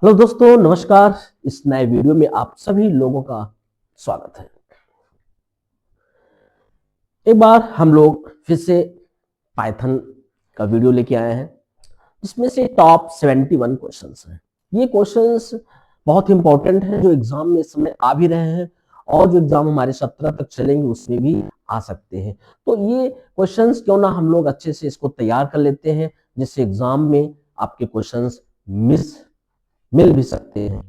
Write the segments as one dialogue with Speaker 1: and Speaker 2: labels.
Speaker 1: Hello दोस्तों, नमस्कार। इस नए वीडियो में आप सभी लोगों का स्वागत है। एक बार हम लोग फिर से पाइथन का वीडियो लेके आए हैं, जिसमें से टॉप 71 क्वेश्चंस हैं। ये क्वेश्चंस बहुत इंपॉर्टेंट हैं, जो एग्जाम में इस समय आ भी रहे हैं और जो एग्जाम हमारे 17 तक चलेंगे उसमें भी आ सकते हैं। तो ये क्वेश्चंस क्यों ना हम लोग अच्छे से इसको तैयार कर लेते हैं, जिससे एग्जाम में आपके क्वेश्चंस मिल भी सकते हैं।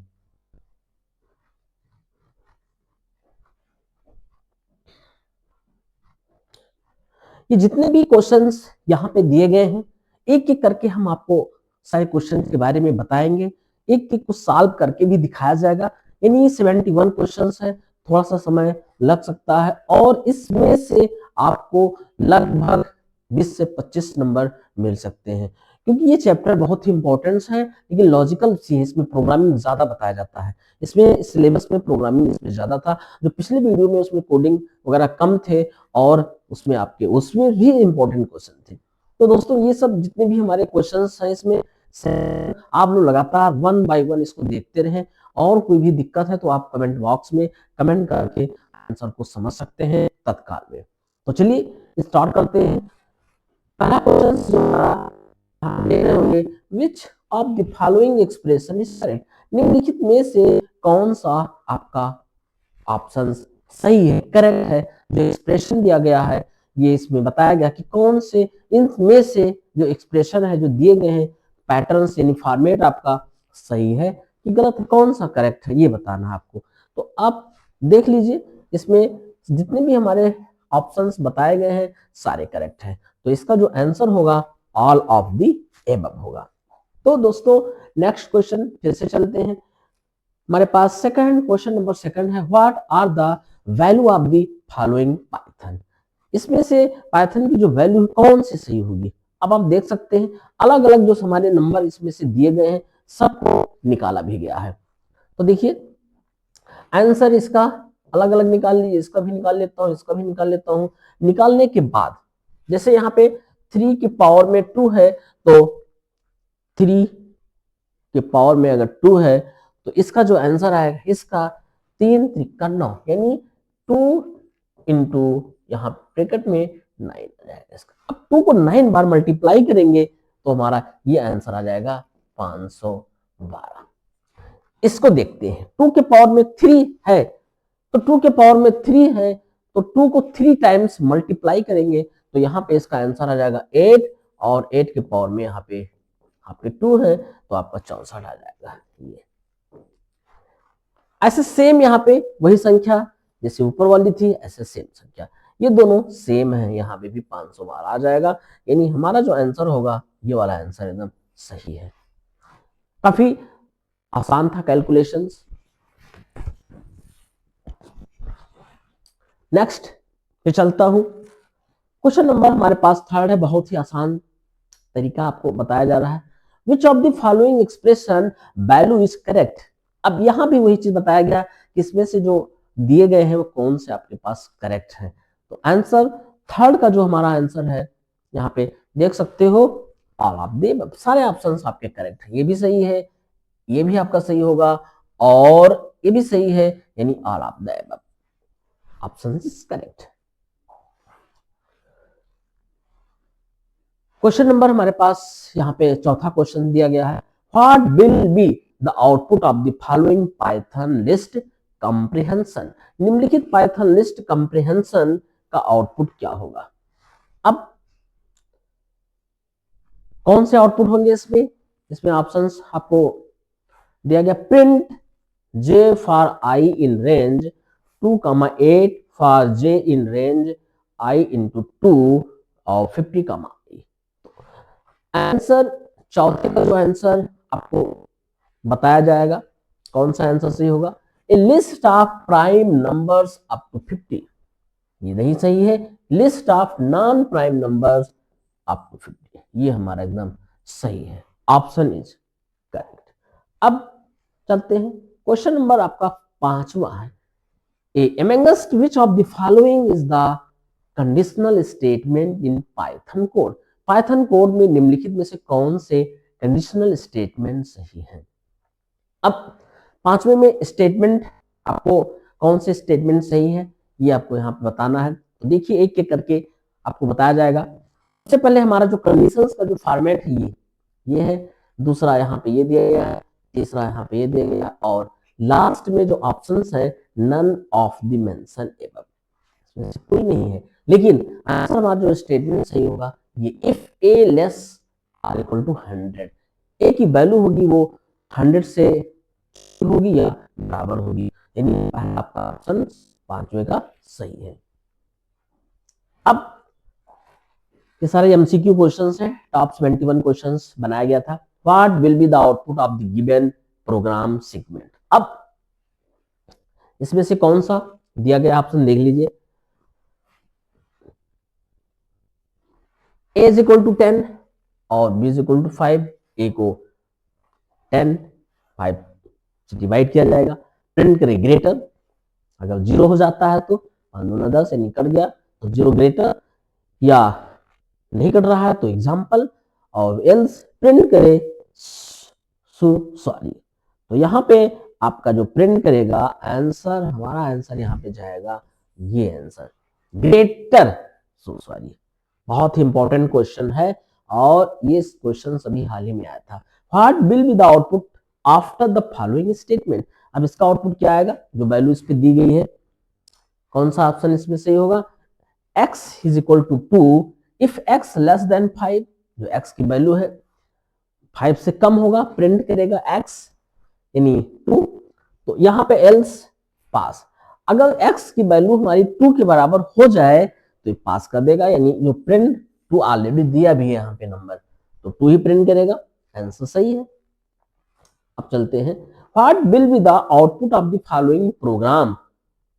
Speaker 1: ये जितने भी क्वेश्चंस यहाँ पे दिए गए हैं, एक एक करके हम आपको सारे क्वेश्चन के बारे में बताएंगे, एक एक को सॉल्व करके भी दिखाया जाएगा। यानी 71 क्वेश्चंस है, थोड़ा सा समय लग सकता है और इसमें से आपको लगभग 20 से 25 नंबर मिल सकते हैं, क्योंकि ये चैप्टर बहुत ही इंपॉर्टेंट है। लेकिन लॉजिकल सी है, इसमें प्रोग्रामिंग ज्यादा बताया जाता है। इसमें सिलेबस में प्रोग्रामिंग इसमें ज्यादा था, जो पिछले वीडियो में उसमें कोडिंग वगैरह कम थे और उसमें भी इंपॉर्टेंट क्वेश्चन थे। तो दोस्तों, ये सब जितने भी हमारे क्वेश्चंस हैं इसमें आप लोग लगातार वन बाय वन इसको देखते रहें, और कोई भी दिक्कत है तो आप कमेंट बॉक्स में कमेंट करके आंसर को समझ सकते हैं तत्काल में। तो चलिए स्टार्ट करते हैं। पहला क्वेश्चन जो आप देख रहे होंगे, विच of the following expression is correct. निम्नलिखित में से कौन सा आपका ऑप्शन सही है, करेक्ट है। जो एक्सप्रेशन दिया गया है, ये इसमें बताया गया कि कौन से इनमें से जो एक्सप्रेशन है, जो दिए गए हैं पैटर्न यानी फॉर्मेट, आपका सही है कि गलत है, कौन सा करेक्ट है, ये बताना है आपको। तो आप देख लीजिए, इसमें जितने भी हमारे ऑप्शंस बताए गए हैं सारे करेक्ट हैं। तो इसका जो आंसर होगा ऑल ऑफ द एबव होगा। तो दोस्तों, नेक्स्ट क्वेश्चन फिर से चलते हैं। हमारे पास सेकंड क्वेश्चन नंबर सेकंड है, what are the value of the following Python. इसमें से पाइथन की जो वैल्यू कौन सी सही होगी। अब आप देख सकते हैं अलग अलग जो हमारे नंबर इसमें से दिए गए हैं, सबको निकाला भी गया है। तो देखिए आंसर इसका अलग अलग निकाल लीजिए, इसका भी निकाल लेता हूं, इसका भी निकाल लेता हूं। निकालने के बाद जैसे यहाँ पे 3 की पावर में 2 है, तो 3 के पावर में अगर 2 है तो इसका जो आंसर आएगा, इसका 3 त्रिका 9, यानी 2 इंटू यहाँ ब्रैकेट में 9 आ जाएगा इसका। अब 2 को 9 बार मल्टीप्लाई करेंगे तो हमारा ये आंसर आ जाएगा 512। इसको देखते हैं, 2 के पावर में 3 है, तो 2 के पावर में 3 है तो 2 को 3 टाइम्स मल्टीप्लाई करेंगे तो यहाँ पे इसका आंसर आ जाएगा 8, और 8 के पावर में यहाँ पे आपके 2 है तो आपका 64 आ जाएगा। ये ऐसे सेम यहाँ पे वही संख्या जैसे ऊपर वाली थी, ऐसे सेम संख्या, ये दोनों सेम है, यहाँ पे भी 512 आ जाएगा। यानी हमारा जो आंसर होगा, ये वाला आंसर एकदम सही है। काफी आसान था कैलकुलेशंस। नेक्स्ट पे चलता हूं। क्वेश्चन नंबर हमारे पास थर्ड है, बहुत ही आसान तरीका आपको बताया जा रहा है। विच of the following expression value is correct. अब यहां भी वही चीज बताया गया कि इसमें से जो दिए गए हैं वो कौन से आपके पास करेक्ट है। तो आंसर थर्ड का जो हमारा आंसर है, यहाँ पे देख सकते हो ऑल ऑफ द, सारे ऑप्शंस आपके करेक्ट है। ये भी सही है, ये भी आपका सही होगा, और ये भी सही है, यानी all of the above option is correct. Question number हमारे पास यहाँ पे चौथा क्वेश्चन दिया गया है, what will be the output of the following Python list comprehension. निम्नलिखित पाइथन लिस्ट कंप्रिहेंशन का आउटपुट क्या होगा। अब कौन से आउटपुट होंगे इसमें, इसमें ऑप्शंस आपको दिया गया, print j for i in range 2,8 for j in range i into 2 और 50, आंसर चौथे का जो आंसर आपको बताया जाएगा, कौन सा आंसर सही होगा। A list of prime numbers up to 50, ये नहीं सही है। List of non prime numbers up to 50, ये हमारा एकदम सही है, ऑप्शन इज करेक्ट। अब चलते हैं, क्वेश्चन नंबर आपका पांचवा है, a amongst which of the following is the conditional statement in Python code. Python code में निम्नलिखित में से कौन से कंडीशनल स्टेटमेंट सही है। अब पांचवें में स्टेटमेंट, आपको कौन से स्टेटमेंट सही है ये आपको यहाँ पे बताना है। तो देखिए एक एक करके आपको बताया जाएगा। सबसे पहले हमारा जो कंडीशंस का जो फॉर्मेट है ये है, दूसरा यहाँ पे ये दिया गया है, तीसरा यहाँ पे ये दिया गया, और लास्ट में जो ऑप्शंस है none of the mention above, इसमें से कोई नहीं है। लेकिन आंसर हमारा जो स्टेटमेंट सही होगा ये if a less or equal to 100, a की वैल्यू होगी वो 100 से होगी या बराबर होगी, यानी आपका ऑप्शन पांचवे का सही है। अब ये सारे एमसीक्यू क्वेश्चंस हैं, टॉप 71 क्वेश्चंस बनाया गया था। What will be the output of the given program segment. अब इसमें से कौन सा दिया गया ऑप्शन देख लीजिए। a इज इक्वल टू 10 और b is equal to 5, a को 10 5 से डिवाइड किया जाएगा, प्रिंट करें ग्रेटर, अगर 0 हो जाता है तो 10 यानी कट गया तो 0 ग्रेटर, या नहीं कट रहा है तो एग्जाम्पल, और एल्स प्रिंट करे सॉरी। तो यहाँ पे आपका जो प्रिंट करेगा आंसर, हमारा आंसर यहाँ पे जाएगा ये आंसर ग्रेटर सॉरी। बहुत ही इंपॉर्टेंट क्वेश्चन है और ये क्वेश्चन अभी हाल ही में आया था। What will be the output after the following statement. अब इसका आउटपुट क्या आएगा, जो वैल्यू इस पे दी गई है, कौन सा ऑप्शन इसमें सही होगा, x is equal to 2 if x less than 5, जो x की वैल्यू है 5 से कम होगा, प्रिंट करेगा x यानी 2, तो यहाँ पे एल्स पास। अगर x की वैल्यू हमारी 2 के बराबर हो जाए तो ये पास कर देगा, यानी जो प्रिंट 2 ऑलरेडी दिया भी है यहाँ पे नंबर, तो 2 ही प्रिंट करेगा, आंसर सही है। अब चलते हैं, what will be the output of the following programme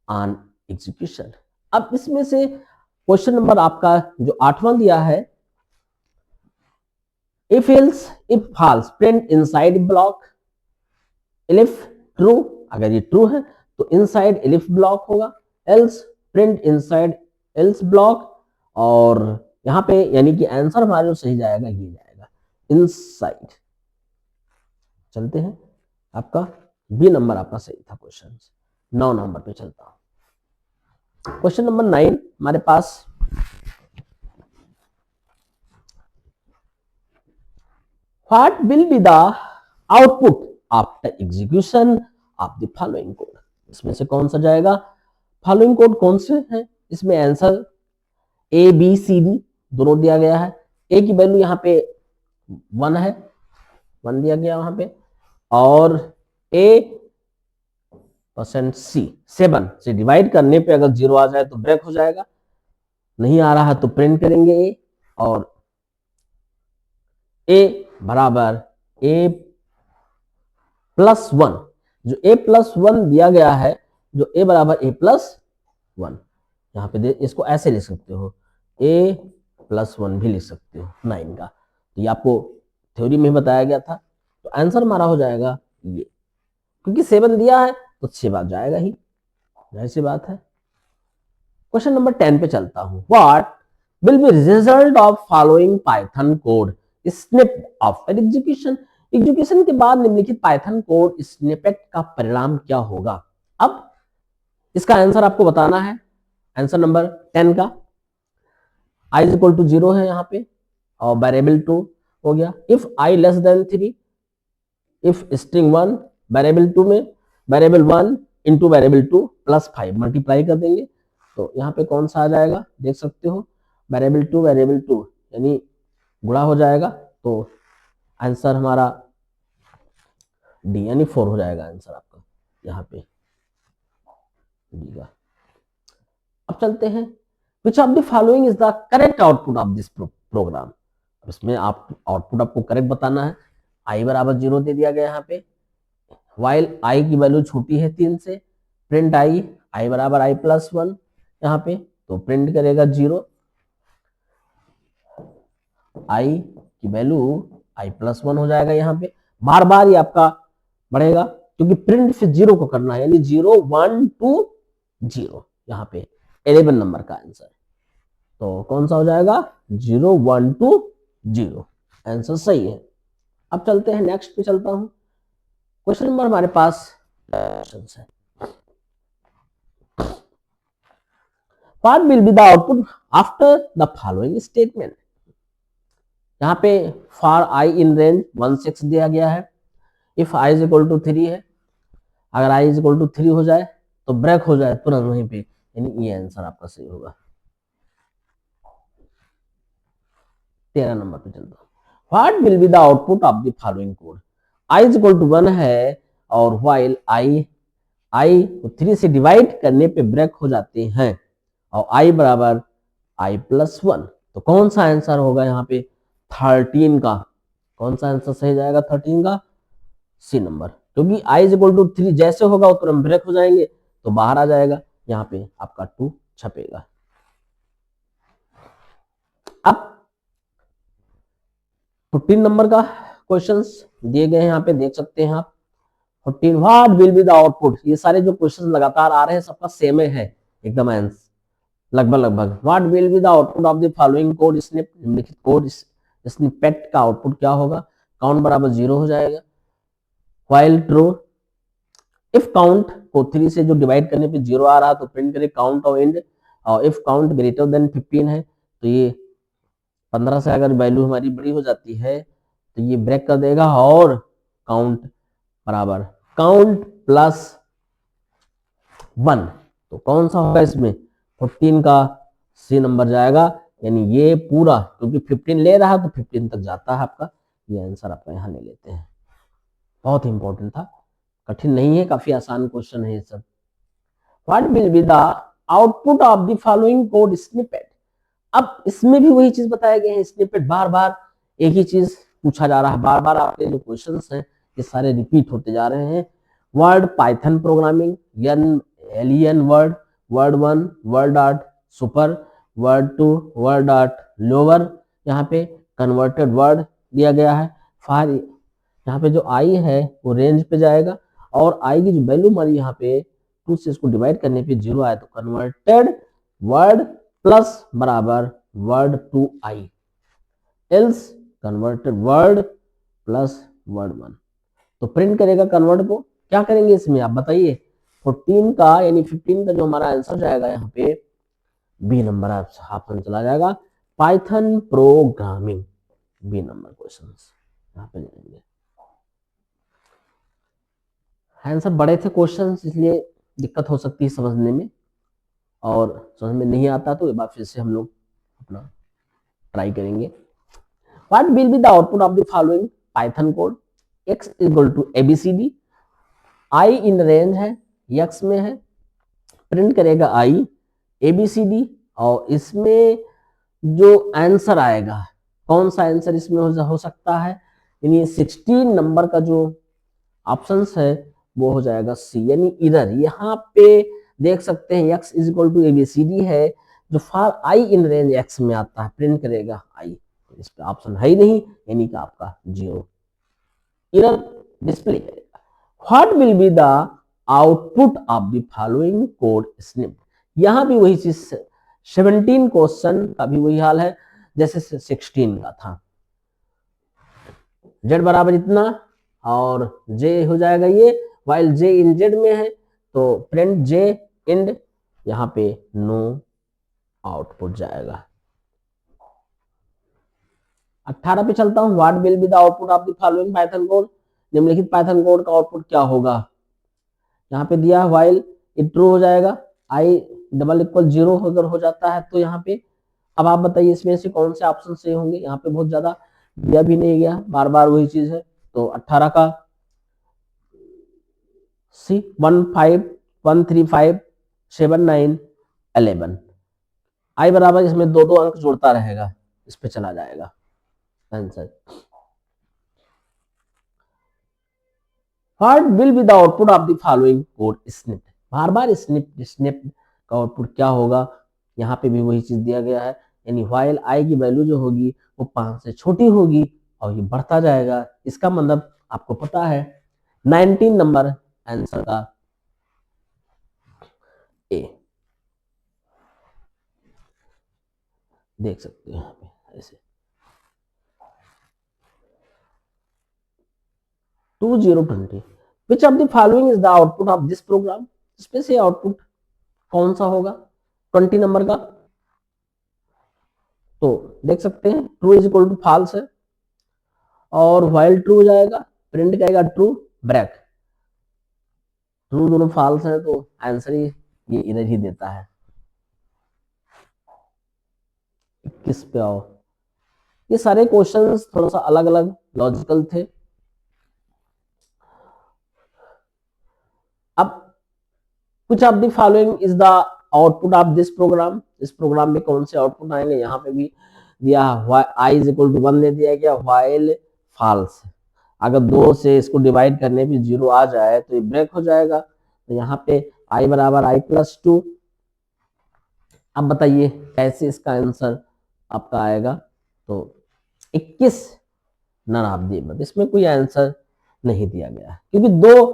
Speaker 1: on execution. अब इसमें से क्वेश्चन नंबर आपका जो 8वां दिया है, if else if false print inside block, if true, अगर ये ट्रू है तो इनसाइड इफ ब्लॉक होगा, else print inside else block, और यहाँ पे यानी कि आंसर हमारा जो सही जाएगा ये जाएगा इनसाइड। चलते हैं, आपका बी नंबर आपका सही था क्वेश्चन। 9 नंबर पे चलता हूं, क्वेश्चन नंबर 9 हमारे पास, what will be the output after execution of the following code. इसमें से कौन सा जाएगा, फॉलोइंग कोड कौन से हैं, इसमें answer A B C D दोनों दिया गया है। ए की वैल्यू यहाँ पे 1 है, 1 दिया गया वहां पे, और ए परसेंट सी 7 से डिवाइड करने पे अगर 0 आ जाए तो ब्रेक हो जाएगा, नहीं आ रहा है तो प्रिंट करेंगे ए, और ए बराबर ए प्लस 1, जो ए प्लस 1 दिया गया है, जो ए बराबर ए प्लस 1, यहाँ पे इसको ऐसे लिख सकते हो, ए प्लस 1 भी लिख सकते हो 9 का, तो ये आपको थ्योरी में बताया गया था। तो आंसर हमारा हो जाएगा ये, क्योंकि 7 दिया है तो 6 बार जाएगा ही, ऐसी बात है। क्वेश्चन नंबर 10 पे चलता हूं, what will B result of following Python code snippet after execution. Execution के बाद निम्नलिखित पाइथन कोड स्निपेट का परिणाम क्या होगा। अब इसका आंसर आपको बताना है, आंसर नंबर 10 का i इज इक्वल टू 0 है यहाँ पे, और वेरिएबल 2 हो गया, if i less than 3, if string 1, variable 2 में variable 1 into variable 2 plus 5 multiply कर देंगे, तो यहाँ पे कौन सा आ जाएगा देख सकते हो, वेरिएबल 2 यानी गुणा हो जाएगा, तो आंसर हमारा डी यानी 4 हो जाएगा आंसर आपका यहाँ पे डी का। अब चलते हैं, which of the following is the correct output of this program। अब इसमें आप आउटपुट आपको करेक्ट बताना है। i बराबर 0 दे दिया गया यहाँ पे, while i की वैल्यू छोटी है 3 से, प्रिंट i बराबर i प्लस 1 यहाँ पे, तो प्रिंट करेगा 0, i की वैल्यू i प्लस 1 हो जाएगा यहाँ पे, बार बार ये आपका बढ़ेगा क्योंकि प्रिंट फिर 0 को करना है, यानी 0 1 2 0, यहाँ पे 11 नंबर का आंसर, तो कौन सा हो जाएगा 0 1 2 0, आंसर सही है। अब चलते हैं नेक्स्ट पे चलता हूं, क्वेश्चन नंबर हमारे पास है, what will be the output after the following statement. यहाँ पे फॉर आई इन रेंज 1 6 दिया गया है, if i is equal to 3 है, अगर आई इज इक्वल टू 3 हो जाए तो ब्रेक हो जाए तुरंत वहीं पे, यानी ये आंसर आपका सही होगा। 13 नंबर पे चलता हूँ, what will be the output of the following code. I is equal to 1 है और व्हाइल आई को 3 से डिवाइड करने पे ब्रेक हो जाते हैं और आई बराबर आई प्लस 1, तो कौन सा आंसर होगा यहाँ पे 13 का, कौन सा आंसर सही जाएगा 13 का, सी नंबर, क्योंकि आई इज इक्वल टू 3 जैसे होगा वो तुरंत ब्रेक हो जाएंगे तो बाहर आ जाएगा, यहाँ पे आपका 2 छपेगा। अब 15 नंबर का क्वेश्चंस दिए गए हैं, यहाँ पे देख सकते हैं आप 14, what will be the output. ये सारे जो क्वेश्चंस लगातार आ रहे हैं सबका सेम है एकदम आंसर लगभग। What will be the output of the following code snip, निम्नलिखित कोड स्निपेट का आउटपुट क्या होगा, काउंट बराबर 0 हो जाएगा, व्हाइल ट्रू, इफ काउंट को 3 से जो डिवाइड करने पे 0 आ रहा है तो प्रिंट करें काउंट और एंड, और इफ काउंट ग्रेटर देन 15 है तो ये 15 से अगर वैल्यू हमारी बड़ी हो जाती है तो ये ब्रेक कर देगा, और काउंट बराबर काउंट प्लस 1, तो कौन सा होगा इसमें 14 का सी नंबर जाएगा, यानी ये पूरा, क्योंकि 15 ले रहा है तो 15 तक जाता है आपका, ये आंसर आपका यहाँ ले लेते हैं। बहुत इंपॉर्टेंट था, कठिन नहीं है, काफी आसान क्वेश्चन है ये सब। What will be the output of the following code snippet. अब इसमें भी वही चीज बताया गया है, स्निपेट बार बार एक ही चीज पूछा जा रहा है, बार बार आपके जो क्वेश्चंस हैं ये सारे रिपीट होते जा रहे हैं। Word Python programming, alien word, word 1 word dot super, word 2 word dot lower, यहाँ पे कन्वर्टेड वर्ड दिया गया है। फार यहाँ पे जो आई है वो रेंज पे जाएगा, और आई की जो वैल्यू हमारी यहाँ पे 2 से इसको डिवाइड करने पे 0 आए तो कन्वर्टेड वर्ड प्लस बराबर word two i, else converted word plus word 1, तो प्रिंट करेगा कन्वर्ट को। क्या करेंगे इसमें आप बताइए, 14 का यानी 15 का जो हमारा आंसर जाएगा यहाँ पे बी नंबर ऑप्शन चला जाएगा, Python programming, B number question यहाँ पे जाएंगे। आंसर बड़े थे क्वेश्चन, इसलिए दिक्कत हो सकती है समझने में, और समझ में नहीं आता तो एक बार फिर से हम लोग अपना ट्राई करेंगे। What will be the output of the following Python code, x equal to ABCD, i in range है, x में है, प्रिंट करेगा आई ABCD, और इसमें जो आंसर आएगा, कौन सा आंसर इसमें हो सकता है, यानी 16 नंबर का जो ऑप्शन है वो हो जाएगा सी, यानी इधर यहाँ पे देख सकते हैं x is equal to ABCD है, जो for i in range x में आता है, प्रिंट करेगा आई, इस पे ऑप्शन है ही नहीं, यानी कि आपका 0 एरर डिस्प्ले करेगा। What will be the output of the following code snip, यहां भी वही चीज, 17 क्वेश्चन का भी वही हाल है जैसे 16 का था, z बराबर इतना और j हो जाएगा ये, वाइल j इन z में है तो प्रिंट j इंड, यहाँ पे नो आउटपुट जाएगा। 18 पे चलता हूं, what will be the output of the following Python code, निम्नलिखित पाइथन कोड का आउटपुट क्या होगा, यहाँ पे दिया व्हाइल ये ट्रू हो जाएगा, आई डबल इक्वल 0 अगर हो जाता है तो यहाँ पे, अब आप बताइए इसमें से कौन से ऑप्शन सही होंगे, यहाँ पे बहुत ज्यादा दिया भी नहीं गया, बार बार वही चीज है, तो 18 का सी 1 5 1 3 5 7 9 11, आई बराबर इसमें दो दो अंक जोड़ता रहेगा, इस पे चला जाएगा answer. What will be the output of the following code snip, bar bar snip का आउटपुट क्या होगा, यहाँ पे भी वही चीज दिया गया है, यानी व्हाइल आई की वैल्यू जो होगी वो 5 से छोटी होगी और ये बढ़ता जाएगा, इसका मतलब आपको पता है 19 नंबर आंसर का ए, देख सकते हो यहाँ पे ऐसे 2020, which of the following is the output of this program, इसमें से आउटपुट कौन सा होगा 20 नंबर का। तो देख सकते हैं true is equal to false है, और व्हाइल ट्रू हो जाएगा प्रिंट करेगा ट्रू ब्रेक, ट्रू दोनों फॉल्स है तो आंसर ही ये इधर ही देता है। 21 पे आओ, ये सारे क्वेश्चंस थोड़ा सा अलग अलग लॉजिकल थे। अब कुछ of the following is the output of this program, इस प्रोग्राम में कौन से आउटपुट आएंगे, यहाँ पे भी दिया आई इज इक्वल टू 1 दे दिया गया, व्हाइल फॉल्स, अगर 2 से इसको डिवाइड करने पे 0 आ जाए तो ये ब्रेक हो जाएगा, तो यहाँ पे आई बराबर आई प्लस 2। अब बताइए कैसे इसका आंसर आपका आएगा, तो 21 नन ऑफ द अबव, इसमें कोई आंसर नहीं दिया गया क्योंकि 2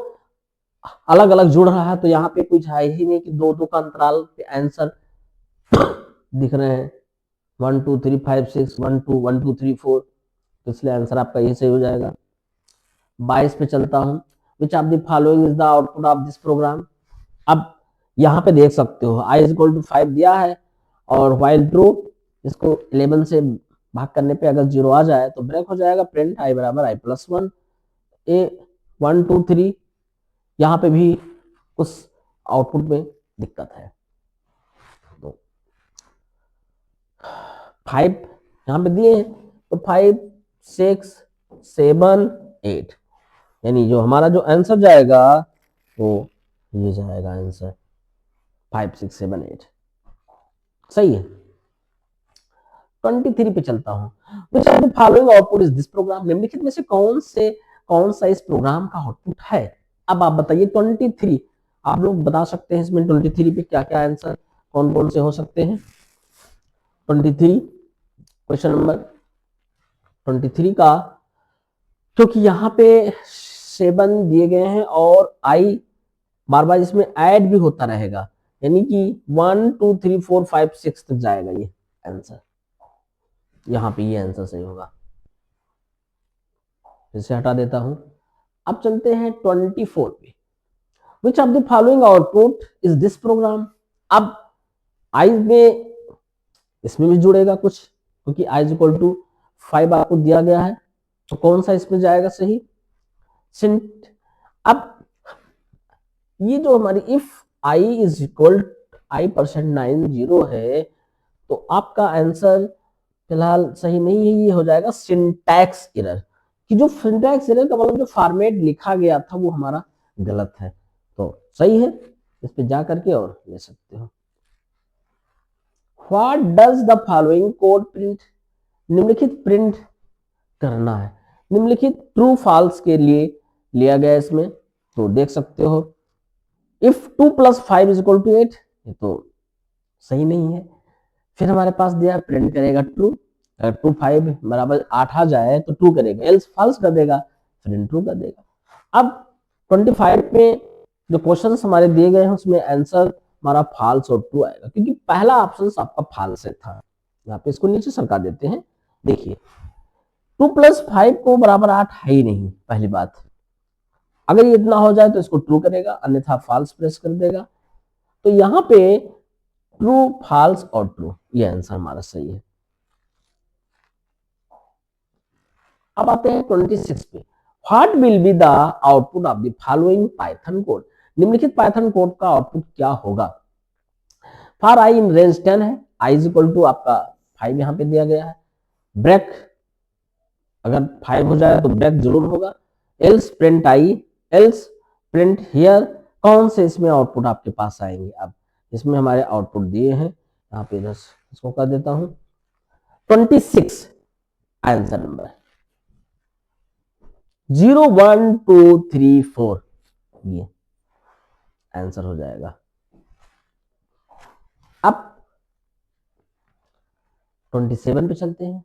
Speaker 1: अलग अलग जुड़ रहा है, तो यहाँ पे कुछ है ही नहीं कि 2 का अंतराल पे आंसर दिख रहे हैं 1 2 3 5 6 1 2 1 2 3 4, तो इसलिए आंसर आपका ये सही हो जाएगा। 22 पे चलता हूं, which of the following is the output of this program. अब यहाँ पे देख सकते हो आई इज इक्वल टू 5 दिया है, और व्हाइल ट्रू इसको 11 से भाग करने पे अगर 0 आ जाए तो ब्रेक हो जाएगा, प्रिंट आई बराबर आई प्लस 1, ए 1 2 3, यहाँ पे भी कुछ आउटपुट में दिक्कत है, तो 5 यहाँ पे दिए हैं, तो 5 6 7 8, यानी जो हमारा जो आंसर जाएगा वो ये जाएगा आंसर 5 6 7 8, सही है। 23 पे चलता हूं, which of the following output is this program, निम्नलिखित में से कौन सा इस प्रोग्राम का आउटपुट है। अब आप बताइए 23, आप लोग बता सकते हैं इसमें 23 पे क्या क्या आंसर कौन कौन से हो सकते हैं। 23 क्वेश्चन नंबर 23 का, क्योंकि यहाँ पे 7 दिए गए हैं और आई बार बार इसमें ऐड भी होता रहेगा, यानी कि 1 2 3 4 5 6 तक जाएगा ये आंसर, यहाँ पे ये आंसर सही होगा, इसे हटा देता हूं। अब चलते हैं 24 पे, which of the following output is this program. अब आई में इसमें भी जुड़ेगा कुछ, क्योंकि आई इज इक्वल टू 5 आपको दिया गया है, तो कौन सा इसमें जाएगा सही सिंट। अब ये जो हमारी if i is equal I percent 90 है, तो आपका आंसर फिलहाल सही नहीं है, ये हो जाएगा सिंटैक्स एरर, कि जो सिंटैक्स एरर का मतलब जो फॉर्मेट लिखा गया था वो हमारा गलत है, तो सही है, इस पे जा करके और ले सकते हो। What does the following code print, निम्नलिखित प्रिंट करना है, निम्नलिखित ट्रू फॉल्स के लिए लिया गया इसमें, तो देख सकते हो इफ 2 + 5 = 8, ये तो सही नहीं है। फिर हमारे पास दिया प्रिंट करेगा ट्रू, अगर 2 5 बराबर 8 आ जाए तो ट्रू करेगा, एल्स फॉल्स कर देगा, फिर ट्रू कर देगा। अब 25 में जो क्वेश्चंस हमारे दिए गए हैं उसमें आंसर हमारा फॉल्स और ट्रू आएगा, क्योंकि पहला ऑप्शन आपका फॉल्स था। यहाँ पे इसको नीचे सरका देते हैं, देखिए 2 + 5 को बराबर 8 है ही नहीं, पहली बात, अगर ये इतना हो जाए तो इसको ट्रू करेगा, अन्यथा फॉल्स प्रेस कर देगा, तो यहाँ पे ट्रू फॉल्स और ट्रू, ये आंसर हमारा सही है। अब आते हैं 26 पे, what will be the output of the following Python code, निम्नलिखित पाइथन कोड का आउटपुट क्या होगा। फॉर आई इन रेंज 10 है, आई इज इक्वल टू आपका 5 यहाँ पे दिया गया है, ब्रेक अगर 5 हो जाए तो ब्रेक जरूर होगा, else print I, else print here, कौन से इसमें आउटपुट आपके पास आएंगे। अब इसमें हमारे आउटपुट दिए हैं, यहाँ पे इधर इसको कर देता हूं, 26 आंसर नंबर 0 1 2 3 4, ये आंसर हो जाएगा। अब 27 पे चलते हैं,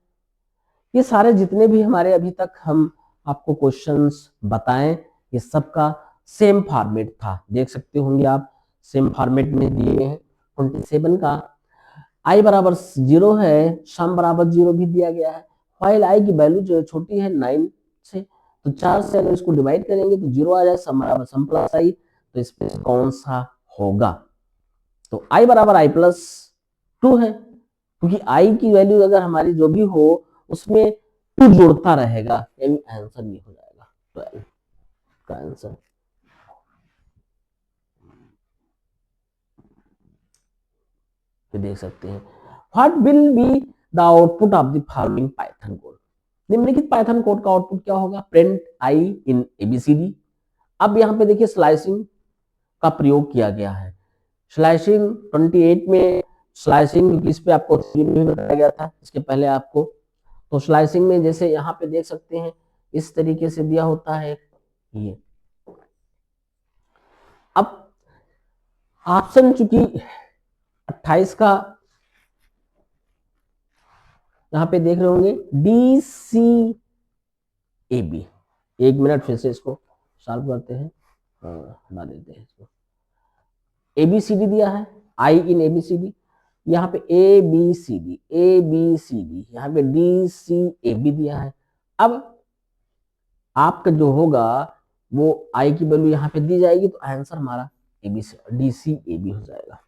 Speaker 1: ये सारे जितने भी हमारे अभी तक हम आपको क्वेश्चंस बताएं, ये सबका सेम फॉर्मेट था, देख सकते होंगे आप सेम फॉर्मेट में दिए हैं। 27 का आई बराबर 0 है, सम बराबर 0 भी दिया गया है, फाइल आई की वैल्यू जो है छोटी है 9 से, तो 4 से अगर इसको डिवाइड करेंगे तो 0 आ जाए, सम बराबर सम प्लस आई, तो इसमें कौन सा होगा? तो i बराबर i प्लस 2 है, क्योंकि i की वैल्यू अगर हमारी जो भी हो उसमें 2 जोड़ता रहेगा, यानी आंसर ये हो जाएगा 12 का आंसर। देख सकते हैं what will be the output of the following Python code. निम्नलिखित पाइथन कोड का आउटपुट क्या होगा? Print I in ABCD. अब यहाँ पे देखिए स्लाइसिंग का प्रयोग किया गया है। स्लाइसिंग 28 में स्लाइसिंग इस पे आपको भी बताया गया था इसके पहले आपको। तो स्लाइसिंग में जैसे यहाँ पे देख सकते हैं इस तरीके से दिया होता है ये। अब ऑप्शन चूंकि 28 का यहाँ पे देख रहे होंगे D C A B. 1 minute फिर से इसको सॉल्व करते हैं, हटा देते हैं इसको। एबीसीडी दिया है, आई इन एबीसीडी, यहाँ पे A B C D, A B C D, यहाँ पे डी सी ए बी दिया है। अब आपका जो होगा वो आई की वैल्यू यहाँ पे दी जाएगी, तो आंसर हमारा ABC D C A B हो जाएगा।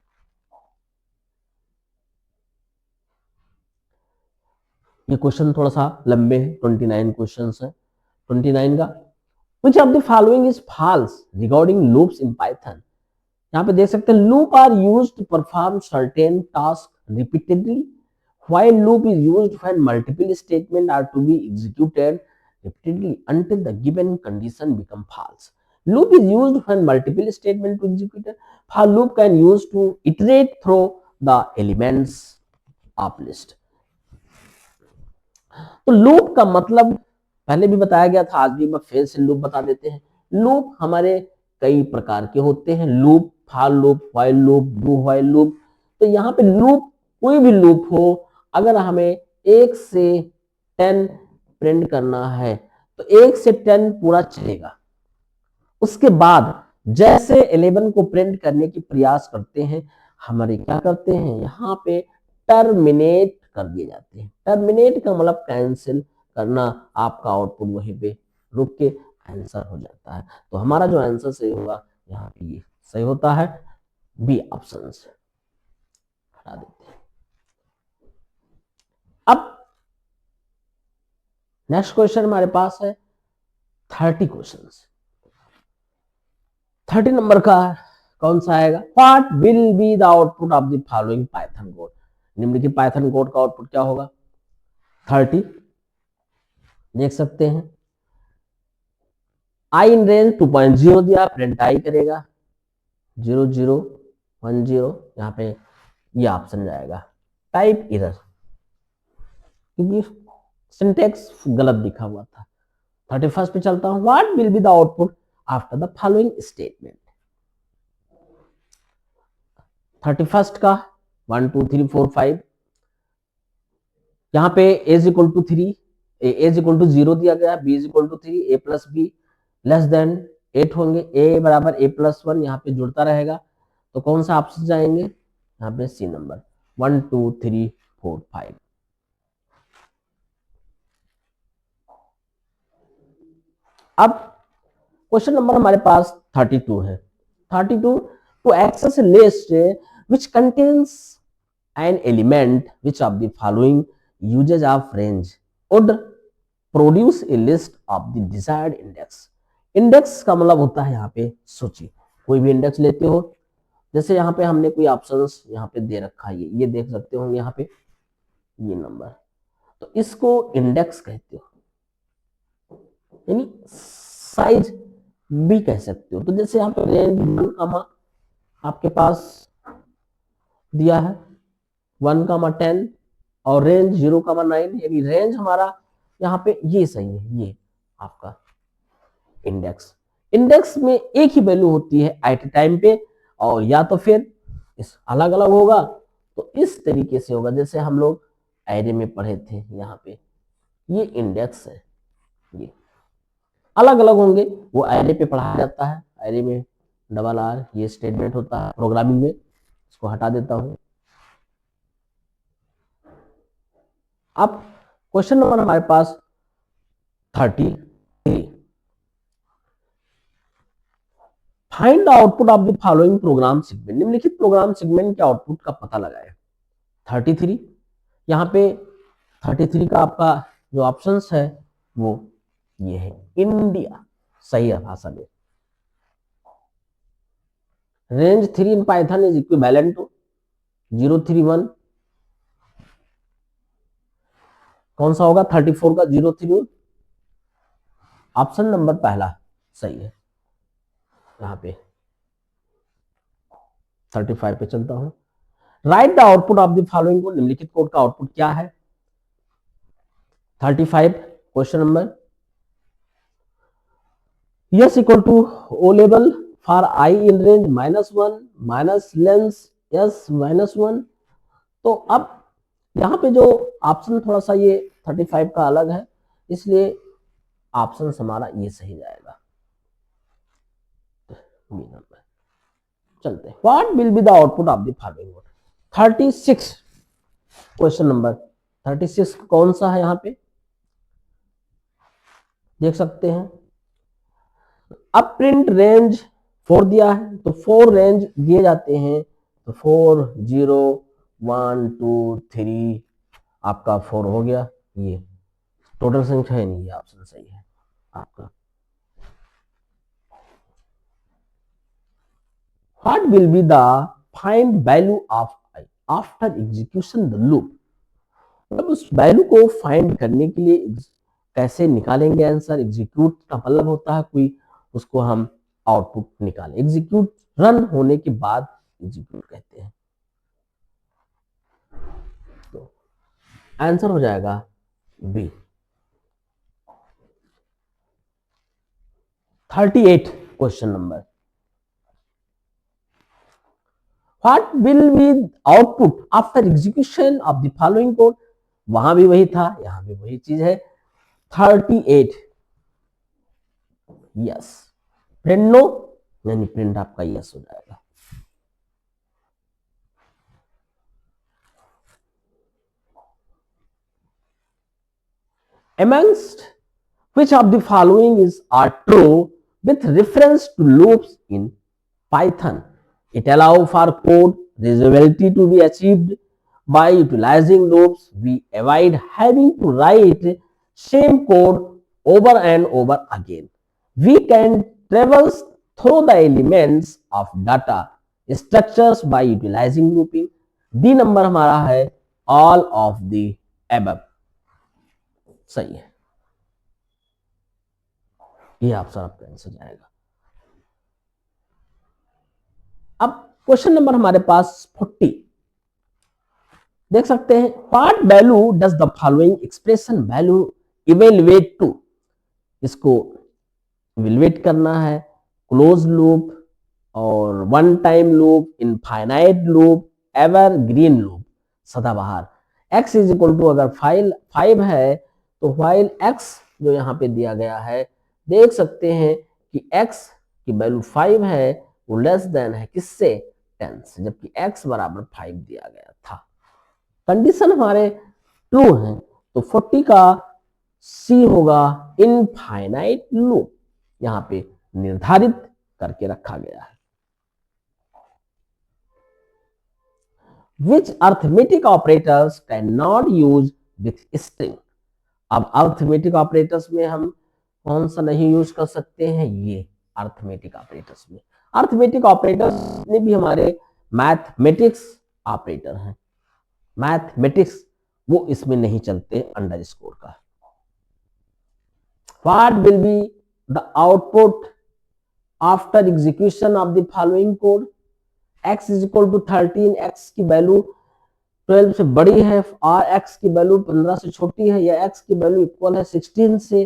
Speaker 1: ये क्वेश्चन थोड़ा सा लंबे है, 29 क्वेश्चन है। 29 का which of the following is false regarding loops in Python। यहाँ पे देख सकते हैं loop are used to perform certain task repeatedly while loop is used when multiple statements are to be executed repeatedly until the given condition become false। Loop is used when multiple statements to execute, for loop can use to iterate through the elements of list। तो loop का मतलब पहले भी बताया गया था, आज भी मैं फिर से लूप बता देते हैं। लूप हमारे कई प्रकार के होते हैं, loop, for loop, while loop, do while loop. तो यहाँ पे लूप कोई भी लूप हो, अगर हमें 1 से 10 प्रिंट करना है तो 1 से 10 पूरा चलेगा। उसके बाद जैसे 11 को प्रिंट करने की प्रयास करते हैं, हमारे क्या करते हैं यहाँ पे टर्मिनेट कर दिए जाते हैं। टर्मिनेट का मतलब कैंसिल करना, आपका आउटपुट वहीं पे रुक के आंसर हो जाता है। तो हमारा जो आंसर सही होगा यहाँ पे ये सही होता है, बी ऑप्शन से हटा देते हैं। अब नेक्स्ट क्वेश्चन हमारे पास है 30 क्वेश्चन। 30 नंबर का कौन सा आएगा? What will be the output of the following Python code. निम्नलिखित पाइथन कोड का आउटपुट क्या होगा? 30 देख सकते हैं आई इन रेंज 2.0 दिया, प्रिंट आई करेगा 0010, यहाँ पे ये ऑप्शन जाएगा टाइप एरर, क्योंकि सिंटेक्स गलत दिखा हुआ था। 31 पे चलता हूं, what will be the output after the following statement. 31 का 1 2 3 4 5, यहाँ पे a is equal to 3, a is equal to 0 दिया गया, b is equal to 3, a plus b less than 8 होंगे, a बराबर a प्लस 1 यहाँ पे जुड़ता रहेगा। तो कौन सा ऑप्शन जाएंगे? यहाँ पे सी नंबर 1 2 3 4 5। अब क्वेश्चन नंबर हमारे पास 32 है। 32 to access list which contains an element which of the following uses of range would produce a list of the desired index. Index का मतलब होता है यहाँ पे सूची। कोई भी इंडेक्स लेते हो, जैसे यहाँ पे हमने कोई ऑप्शंस यहाँ पे दे रखा है, ये देख सकते हो यहाँ पे ये नंबर, तो इसको इंडेक्स कहते हो, यानी साइज भी कह सकते हो। तो जैसे यहाँ पे रेंज 1 कामा आपके पास दिया है 1 कामा 10 और रेंज 0 कामा 9, यानी रेंज हमारा यहाँ पे ये सही है, ये आपका इंडेक्स। इंडेक्स में एक ही वैल्यू होती है एट टाइम पे, और या तो फिर इस अलग अलग होगा, तो इस तरीके से होगा जैसे हम लोग एरे में पढ़े थे। यहाँ पे ये इंडेक्स है, ये अलग अलग होंगे, वो एरे पे पढ़ाया जाता है। एरे में डबल आर ये स्टेटमेंट होता है प्रोग्रामिंग में, इसको हटा देता हूं। अब क्वेश्चन नंबर हमारे पास 33, find the output of the following program segment, निम्नलिखित प्रोग्राम सेगमेंट के आउटपुट का पता लगाए। 33 यहाँ पे 33 का आपका जो ऑप्शंस है वो ये है इंडिया, सही है भाषा में। Range 3 in Python is equivalent to 031, कौन सा होगा 34 का 031, ऑप्शन नंबर पहला सही है। यहाँ पे 35 पे चलता हूं। Write the output of the following code, निम्नलिखित कोड का आउटपुट क्या है। 35 question number, s equal to O level for i in range -1 minus lens s -1। तो अब यहाँ पे जो ऑप्शन थोड़ा सा ये 35 का अलग है, इसलिए ऑप्शन हमारा ये सही जाएगा। चलते हैं, what will be the output of the following. 36 question number 36 कौन सा है, यहाँ पे देख सकते हैं। अब प्रिंट रेंज 4 दिया है, तो 4 रेंज दिए जाते हैं, तो 4 0 1 2 3 आपका 4 हो गया। ये टोटल संख्या है नहीं, ये ऑप्शन सही है आपका। What will be the find value of I after execution the loop? अब उस वैल्यू को फाइंड करने के लिए कैसे निकालेंगे आंसर। एग्जीक्यूट का मतलब होता है कोई उसको हम आउटपुट निकालें, एग्जीक्यूट रन होने के बाद एग्जीक्यूट कहते हैं। तो आंसर हो जाएगा B. 38 question number, What will be output after execution of the following code? वहां भी वही था, यहां भी वही चीज है। 38 यस, प्रिंट नो यानी प्रिंट आपका यस हो जाएगा। Amongst which of the following is are true with reference to loops in Python? It allows for code reusability to be achieved by utilizing loops. We avoid having to write same code over and over again. We can traverse through the elements of data structures by utilizing looping. D number हमारा है all of the above, सही है। ये option आपका answer जाएगा। अब question number हमारे पास 40 देख सकते हैं। What value does the following expression value evaluate to, इसको इवेलुएट करना है। क्लोज लूप और one time loop, infinite loop, evergreen loop, सदाबहार। x इज इक्वल टू अगर 5 है तो व्हाइल x जो यहाँ पे दिया गया है, देख सकते हैं कि x की वैल्यू 5 है, वो लेस देन है किससे 10 से, जबकि x बराबर 5 दिया गया था। कंडीशन हमारे ट्रू है, तो 40 का C होगा इनफाइनाइट लूप, यहाँ पे निर्धारित करके रखा गया है। Which arithmetic operators cannot use with string? अब अर्थमेटिक ऑपरेटर्स में हम कौन सा नहीं यूज कर सकते हैं, ये अर्थमेटिक ऑपरेटर्स में। अर्थमेटिक ऑपरेटर्स ने भी हमारे मैथमेटिक्स ऑपरेटर हैं, मैथमेटिक्स वो इसमें नहीं चलते अंडरस्कोर का। What will be the output after execution of the following code? x is equal to 13, x की वैल्यू 12 से बड़ी है और x की वैल्यू 15 से छोटी है, या x की वैल्यू इक्वल है 16 से,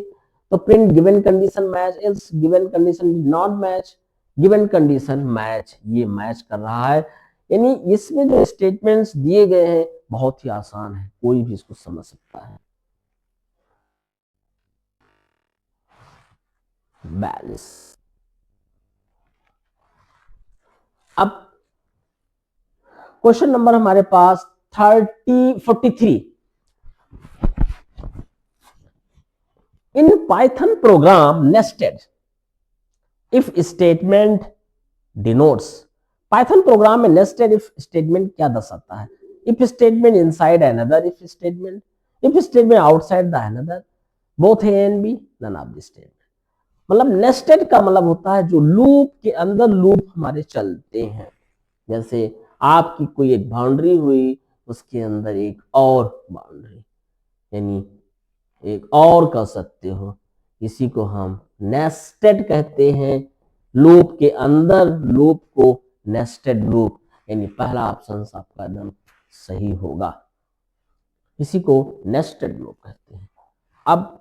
Speaker 1: तो print given condition match, else given condition did not match, given condition match, ये मैच कर रहा है। यानी इसमें जो स्टेटमेंट्स दिए गए हैं बहुत ही आसान है, कोई भी इसको समझ सकता है। 42 अब क्वेश्चन नंबर हमारे पास 43। In Python program nested if statement denotes. Python program में नेस्टेड इफ स्टेटमेंट क्या दर्शाता है? If statement inside another if statement, if statement outside the another, both A and B, none of the statement. मतलब nested का मतलब होता है जो लूप के अंदर लूप हमारे चलते हैं। जैसे आपकी कोई एक बाउंड्री हुई, उसके अंदर एक और बाउंड्री, यानी एक और कह सकते हो, इसी को हम नेस्टेड कहते हैं। लूप के अंदर लूप को नेस्टेड लूप, यानी पहला ऑप्शन आपका एकदम सही होगा, इसी को नेस्टेड लूप कहते हैं। अब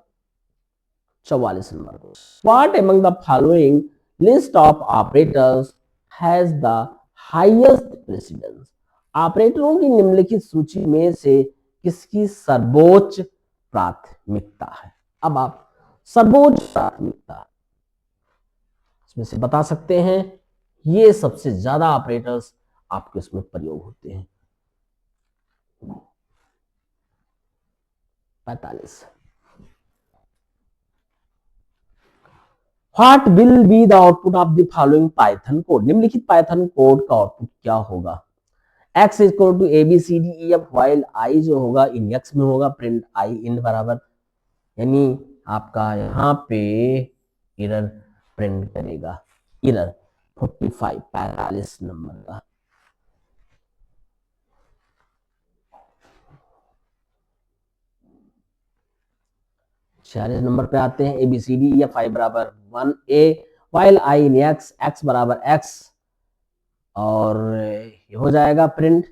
Speaker 1: 44 number, what among the following list of operators has the highest precedence? ऑपरेटरों की निम्नलिखित सूची में से किसकी सर्वोच्च प्राथमिकता है? अब आप सर्वोच्च प्राथमिकता इसमें से बता सकते हैं, ये सबसे ज्यादा ऑपरेटर्स आपके उसमें प्रयोग होते हैं। 45, what will be the output of the following Python code? निम्नलिखित पाइथन कोड का आउटपुट क्या होगा? x equal to A B C D E F, while i जो होगा इन एक्स में होगा, प्रिंट आई इन बराबर, यानी आपका यहाँ पे एरर प्रिंट करेगा, एरर 45 नंबर का। छियालीस नंबर पे आते हैं, A B C D F I बराबर 1 A, while I in X, X बराबर एक्स, और ये हो जाएगा print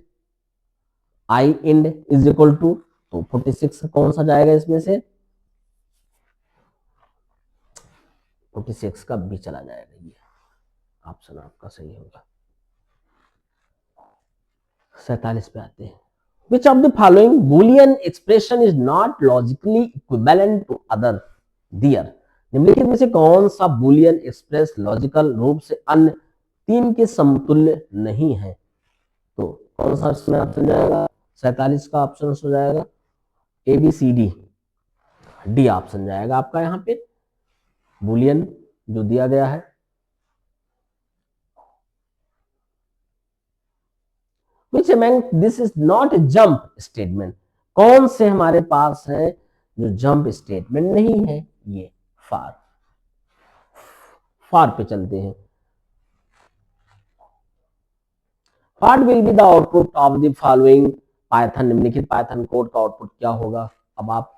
Speaker 1: I end is equal to, तो 46 कौन सा जाएगा इसमें से? 46 का भी चला जाएगा, ये ऑप्शन आपका सही होगा। 47 पे आते हैं, which of the following boolean expression is not logically equivalent to other dear? निम्नलिखित में से कौन सा बूलियन एक्सप्रेस लॉजिकल रूप से अन्य तीन के समतुल्य नहीं है? तो कौन सा इसमें ऑप्शन जाएगा? 47 का ऑप्शन हो जाएगा A B C D, D option जाएगा आपका यहाँ पे, बूलियन जो दिया गया है। Which among this is not a jump statement? कौन से हमारे पास है जो जंप स्टेटमेंट नहीं है? ये फार, फार पे चलते हैं। What will be the output of the following Python, निम्नलिखित पाइथन कोड का आउटपुट क्या होगा? अब आप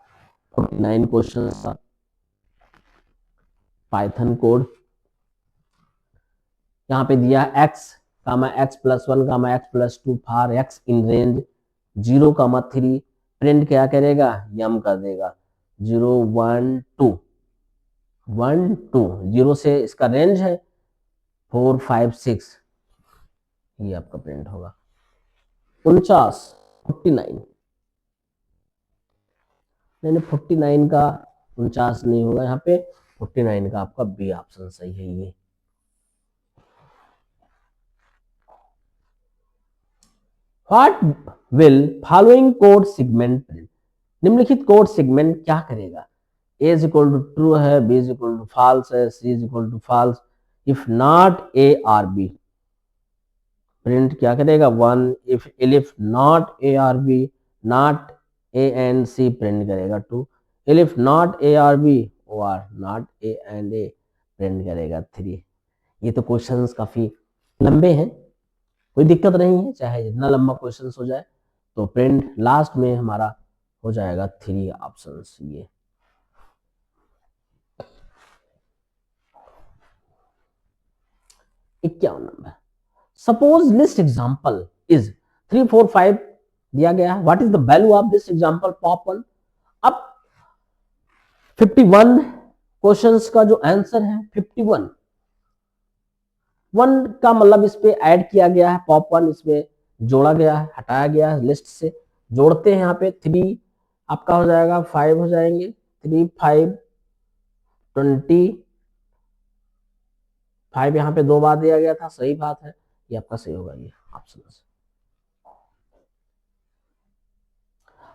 Speaker 1: 49 क्वेश्चन पाइथन कोड यहाँ पे दिया x, x plus 1, x plus 2 for x in range 0, 3, print क्या करेगा? यम कर देगा 0 1 2 1 2, 0 से इसका रेंज है 4 5 6, ये आपका प्रिंट होगा। 49 49, नहीं 49 का 49 नहीं होगा यहाँ पे, 49 का आपका बी ऑप्शन सही है। ये What will following code segment print? निम्नलिखित कोड सेगमेंट क्या करेगा? A is equal to true है, B is equal to false है, C is equal to false, if not A or B, print क्या करेगा? 1, if not A or B, not A and C print करेगा 2, if not A or B or not A and A print करेगा 3। ये तो questions काफी लंबे हैं, कोई दिक्कत नहीं है, चाहे जितना लंबा क्वेश्चन हो जाए, तो प्रिंट लास्ट में हमारा हो जाएगा 3 ऑप्शन। ये 51 number, suppose list example is 3 4 5 दिया गया है, what is the value of this example pop 1? अब 51 क्वेश्चंस का जो आंसर है 51, 1 का मतलब इस पे ऐड किया गया है, पॉप 1 इसमें जोड़ा गया है, हटाया गया है लिस्ट से, जोड़ते हैं यहाँ पे 3 आपका हो जाएगा 5 हो जाएंगे, 3 5 20, 5 यहाँ पे 2 बार दिया गया था, सही बात है, ये आपका सही होगा, ये option.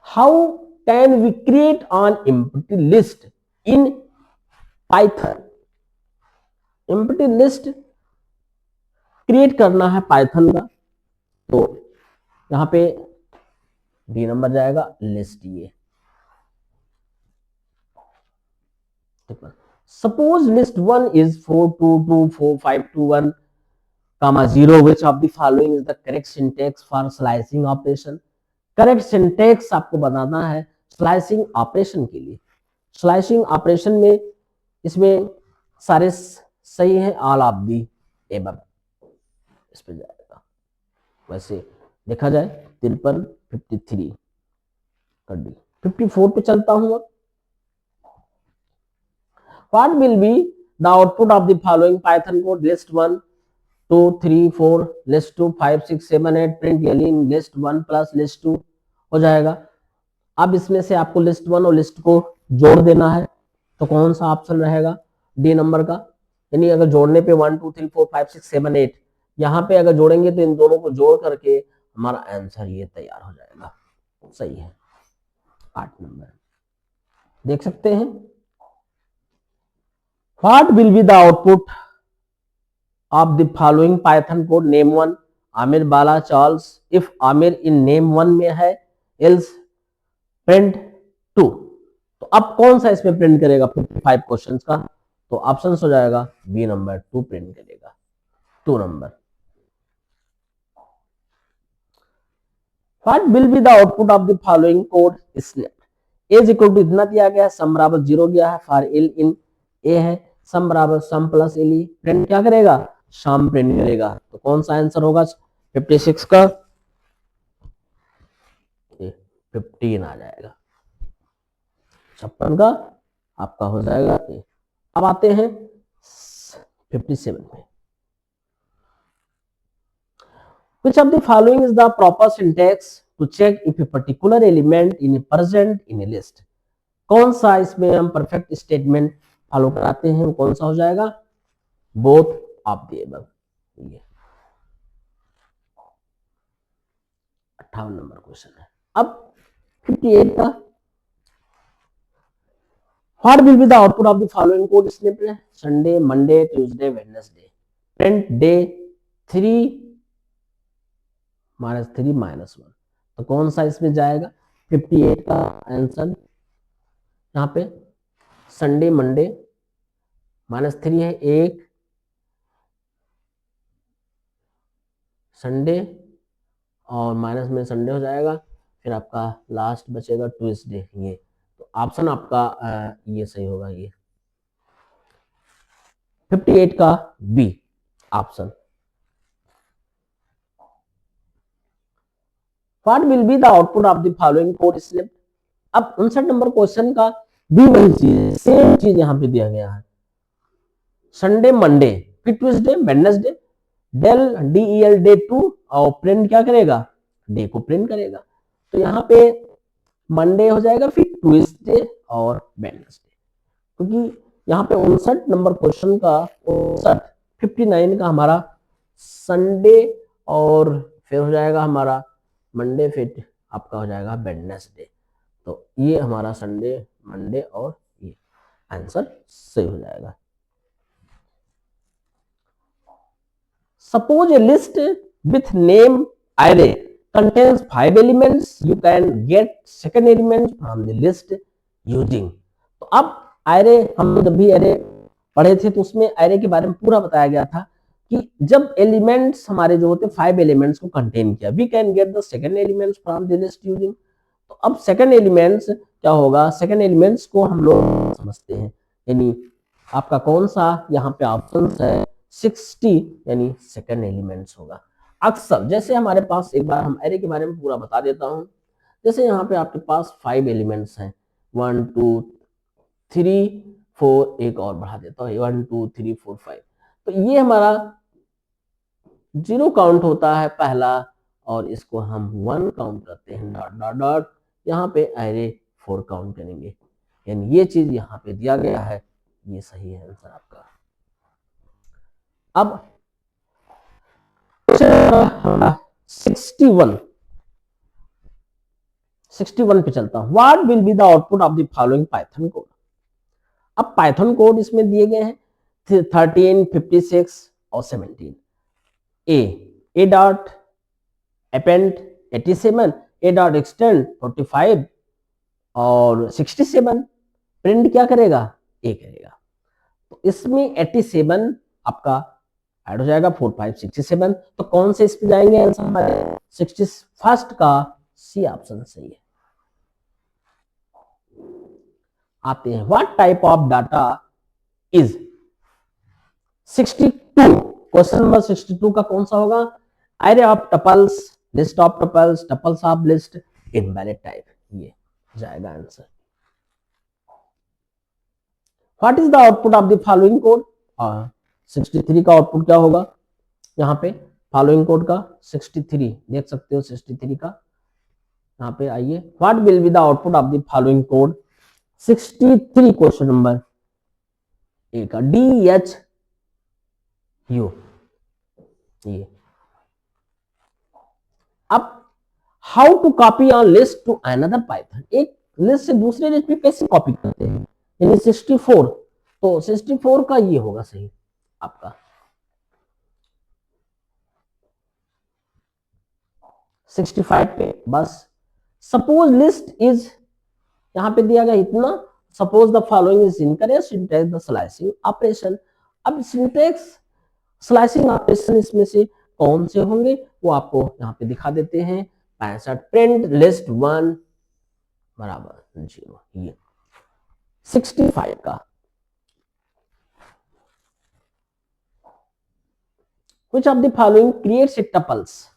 Speaker 1: How can we create on empty list in Python? Empty list create करना है पाइथन का, तो यहाँ पे डी नंबर जाएगा लिस्ट ये। Suppose list 1 is 4224521 0 which of the following is the correct syntax for slicing operation। Correct syntax आपको बताना है स्लाइसिंग ऑपरेशन के लिए। स्लाइसिंग ऑपरेशन में इसमें सारे सही है, ऑल ऑफ दी एबव इस पे जाएगा। वैसे देखा जाए 53 53 कर दी, 54 पे चलता हूं अब। What will be the output of the following Python code list 1 2 3 4 list 2 5 6 7 8 print in list 1 plus list 2 हो जाएगा। अब इसमें से आपको लिस्ट 1 और लिस्ट को जोड़ देना है, तो कौन सा ऑप्शन रहेगा? डी नंबर का। यानी अगर जोड़ने पे 1 2 3 4 5 6 7 8 यहाँ पे अगर जोड़ेंगे तो इन दोनों को जोड़ करके हमारा आंसर ये तैयार हो जाएगा। सही है 8 नंबर। देख सकते हैं what will be the output of the following Python code name 1 Aamir Bala Charles. If Aamir in name 1 में है एल्स प्रिंट 2। तो अब कौन सा इसमें प्रिंट करेगा 55 क्वेश्चंस का? तो ऑप्शन हो जाएगा बी नंबर 2 प्रिंट करेगा 2 number. What will be the output of the following code snip. S equal to इतना दिया गया है, सम बराबर 0 गया है, फॉर एल इन ए है, सम बराबर सम प्लस एल ई, प्रिंट क्या करेगा? शाम प्रिंट करेगा। तो कौन सा आंसर होगा 56 का? 15 आ जाएगा। 56 का आपका हो जाएगा। अब आते हैं 57 में। Which of the following is the proper syntax to check if a particular element in a present in a list? कौन सा इसमें हम परफेक्ट स्टेटमेंट फॉलो कराते हैं? कौन सा हो जाएगा? Both of the above. ये 58 नंबर क्वेश्चन है। अब 58 का what will be the output of the following code snippet. Sunday Monday Tuesday Wednesday, print day 3 -3 -1। तो कौन सा इसमें जाएगा? 58 का आंसर यहाँ पे संडे मंडे -3 है, 1 संडे और माइनस में संडे हो जाएगा, फिर आपका लास्ट बचेगा ट्यूसडे। ये तो ऑप्शन आपका ये सही होगा, ये 58 का B option. What will be the output of the following code snip. अब 59 नंबर क्वेश्चन का भी वही चीज, सेम चीज यहाँ पे दिया गया है। संडे मंडे फिर Tuesday Wednesday, del DEL day 2 और प्रिंट क्या करेगा? डे को प्रिंट करेगा। तो यहाँ पे मंडे हो जाएगा, फिर ट्यूसडे और वेडनेसडे, क्योंकि यहाँ पे 59 नंबर क्वेश्चन का 59 का हमारा संडे और फिर हो जाएगा हमारा मंडे, फिर आपका हो जाएगा वेडनेसडे। तो ये हमारा संडे मंडे और ये आंसर सही हो जाएगा। Suppose a list with name array contains 5 elements. You can get second element from the list using। तो अब array, हम जब भी array पढ़े थे तो उसमें array के बारे में पूरा बताया गया था कि जब elements हमारे जो होते 5 elements को contain किया, we can get the second elements from the list using। तो अब second elements क्या होगा? second elements को हम लोग समझते हैं, यानी आपका कौन सा यहाँ पे ऑप्शन है 60, यानी सेकंड एलिमेंट्स होगा। अक्सर जैसे हमारे पास, एक बार हम एरे के बारे में पूरा बता देता हूं। जैसे यहाँ पे आपके पास 5 एलिमेंट्स हैं, 1 2 3 4, एक और बढ़ा देता हूँ 1 2 3 4 5। तो ये हमारा 0 काउंट होता है पहला, और इसको हम 1 काउंट करते हैं डॉट डॉट डॉट। यहाँ पे एरे 4 काउंट करेंगे, यानी ये चीज यहाँ पे दिया गया है, ये सही है आंसर आपका। अब 61 पे चलता हूं। What will be the output of the following Python code. अब पाइथन कोड इसमें दिए गए हैं 13 56 और 17। ए डॉट अपेंड 87, ए डॉट एक्सटेंड 45 और 67, प्रिंट क्या करेगा, ए करेगा। तो इसमें 87 आपका ऐड हो जाएगा, 4 5 67। तो कौन से इस पे जाएंगे आंसर हमारे 61 का सी ऑप्शन सही है। आते हैं what type of data is 62, question number 62 का कौन सा होगा, array of tuples, list of tuples, tuples of list, invalid type, ये जाएगा answer. What is the output of the following code, 63 का आउटपुट क्या होगा यहाँ पे, फॉलोइंग कोड का 63 देख सकते हो, 63 का यहाँ पे आइए, what will be the output of the following code 63, question number A का DHU, ये। अब how to copy on list to another Python, एक लिस्ट से दूसरे लिस्ट पे कैसे कॉपी करते हैं, यानी 64, तो 64 का ये होगा सही आपका। 65 पे बस सपोज लिस्ट इज, यहां पे दिया गया इतना, suppose the following is incorrect, syntax the slicing operation. अब सिंटैक्स स्लाइसिंग ऑपरेशन इसमें से कौन से होंगे वो आपको यहाँ पे दिखा देते हैं। 65 प्रिंट लिस्ट 1 बराबर 0, ये 65 का। Which of the following creates a tuples,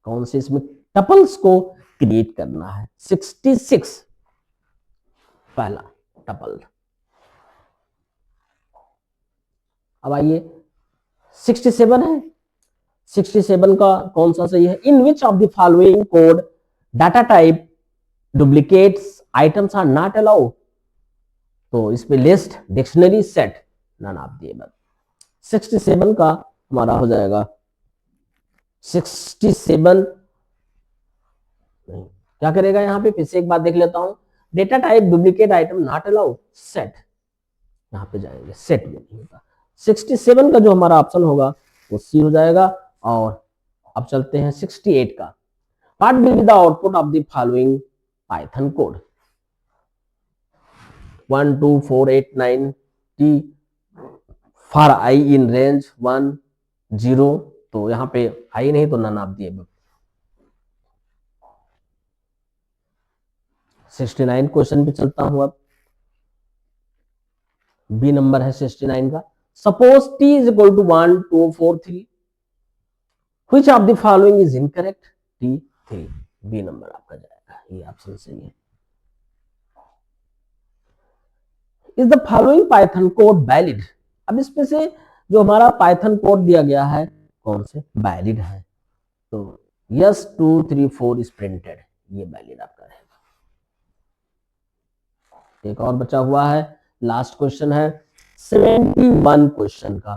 Speaker 1: कौन से इसमें टपल्स को क्रिएट करना है, 66 पहला टपल। अब आइए 67 है, 67 का कौन सा सही है, in which of the following code data type duplicates items are not allowed, तो इसमें list, dictionary, set, none of the above. 67 का हमारा हो जाएगा 67 नहीं, क्या करेगा यहाँ पे, फिर से एक बात देख लेता हूं, data type duplicate item not allowed, set, यहाँ पे जाएंगे, सेट में नहीं होगा। 67 का जो हमारा ऑप्शन होगा वो सी हो जाएगा। और अब चलते हैं 68 का, what will be the output of the following Python code, 1 2 4 8 9 T for i in range 1 0, तो यहाँ पे आई नहीं तो none of the above. 69 question पे चलता हूं, अब बी नंबर है 69 का, suppose T is equal to 1 2 4 3, which of the following is incorrect, T 3, B number आपका जाएगा, ये ऑप्शन सही है। Is the following Python code valid, अब इसमें से जो हमारा पाइथन कोड दिया गया है कौन से वैलिड है, तो यस 2 3 4 इज प्रिंटेड, ये वैलिड आपका रहेगा। एक और बचा हुआ है, लास्ट क्वेश्चन है 71 क्वेश्चन का,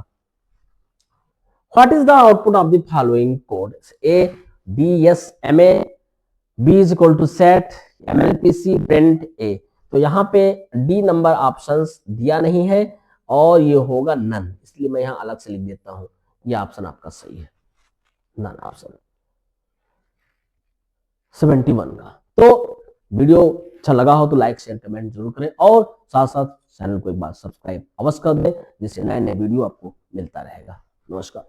Speaker 1: what is the output of the following code, A B S M A, B is equal to set, MLPC, print A, तो यहाँ पे डी नंबर ऑप्शंस दिया नहीं है और ये होगा नन, इसलिए मैं यहाँ अलग से लिख देता हूं, ये ऑप्शन आपका सही है, नन ऑप्शन 71 का। तो वीडियो अच्छा लगा हो तो लाइक शेयर कमेंट जरूर करें और साथ साथ चैनल को एक बार सब्सक्राइब अवश्य कर दें, जिससे नए नए वीडियो आपको मिलता रहेगा। नमस्कार।